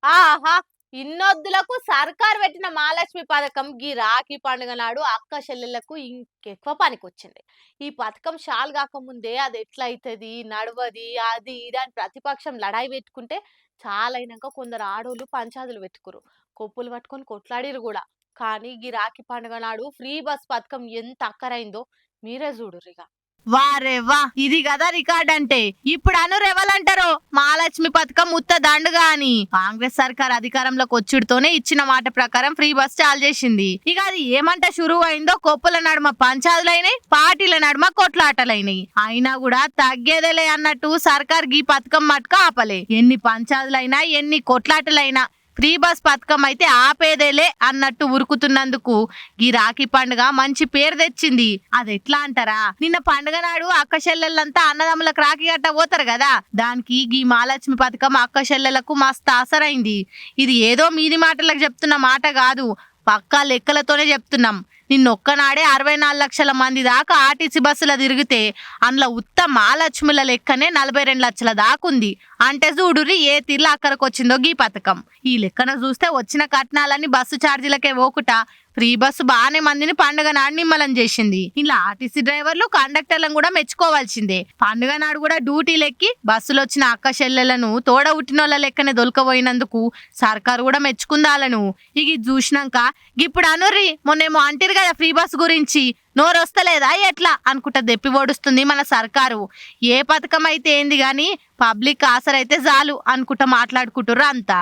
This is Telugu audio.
ఆహా! ఇన్నొద్దులకు సర్కారు పెట్టిన మహాలక్ష్మి పథకం గీ రాఖీ పండుగ నాడు అక్క చెల్లెళ్ళకు ఇంకెక్కువ పనికొచ్చింది. ఈ పథకం షాల్ గాకముందే అది ఎట్లయితది, నడవది, అది ఇది అని ప్రతిపక్షం లడాయి పెట్టుకుంటే చాలైనంక కొందరు ఆడోళ్ళు పంచాదులు పెట్టుకుర్రు. కొప్పులు పట్టుకొని కొట్లాడిర్రు గూడా. కానీ గీ రాఖీ పండుగ నాడు ఫ్రీ బస్ పథకం ఎంత అక్కరైందో మీరే చూడుర్రిగ. వారే వా ఇది కదా రికార్డ్ అంటే. ఇప్పుడు ఎవలంటారో మహాలక్ష్మి పథకం ఉత్త దండుగా అని. కాంగ్రెస్ సర్కార్ అధికారంలోకి వచ్చుడుతోనే ఇచ్చిన మాట ప్రకారం ఫ్రీ బస్ చాలు చేసింది. ఇక అది ఏమంట షురువు అయిందో కొప్పుల నడుమ పంచాదులైనాయి, పార్టీల నడుమ కొట్లాటలైనాయి. అయినా కూడా తగ్గేదేలే అన్నట్టు సర్కార్ గీ పథకం మటుకు ఆపలే. ఎన్ని పంచాదులైనా ఎన్ని కొట్లాటలైనా ఫ్రీ బస్ పథకం అయితే ఆపేదేలే అన్నట్టు ఉరుకుతున్నందుకు ఈ రాఖీ పండుగ మంచి పేరు తెచ్చింది. అది ఎట్లా అంటారా, నిన్న పండుగ నాడు అక్క చెల్లెళ్ళంతా అన్నదమ్ములకు రాఖీ గట్ట పోతారు కదా, దానికి ఈ మహాలక్ష్మి పథకం అక్క చెల్లెలకు మస్తు ఆసరైంది. ఇది ఏదో మీది మాటలకు చెప్తున్న మాట కాదు, పక్కా లెక్కలతోనే చెప్తున్నాం. నిన్నొక్కనాడే 64 లక్షల మంది దాకా ఆర్టీసీ బస్సులో తిరిగితే అందులో ఉత్త మహాలక్ష్ముల లెక్కనే 42 లక్షల దాకుంది. అంటే చూడుర్రి ఏ తీర్ల అక్కడికి వచ్చిందో గీ పథకం. ఈ లెక్కన చూస్తే వచ్చిన కట్నాలన్నీ బస్సు ఛార్జీలకే పోకుట ఫ్రీ బస్సు బాగానే మందిని పండుగ నాడు నిమ్మలం చేసింది. ఇలా ఆర్టీసీ డ్రైవర్లు కండక్టర్లను కూడా మెచ్చుకోవాల్సిందే. పండుగ నాడు కూడా డ్యూటీలెక్కి బస్సులో వచ్చిన అక్క చెల్లెలను తోడ ఉట్టినోళ్ళ లెక్కనే దొలకపోయినందుకు సర్కారు కూడా మెచ్చుకుందాలను. ఇక ఇది చూసినాక ఇప్పుడు అనుర్రి మొన్నేమో అంటారు కదా ఫ్రీ బస్ గురించి, నోరొస్తలేదా ఎట్లా అనుకుంటా దెప్పి ఓడుస్తుంది మన సర్కారు. ఏ పథకం అయితే ఏంది గాని పబ్లిక్ ఆసరైతే చాలు అనుకుంటా మాట్లాడుకుంటుర్రు అంతా.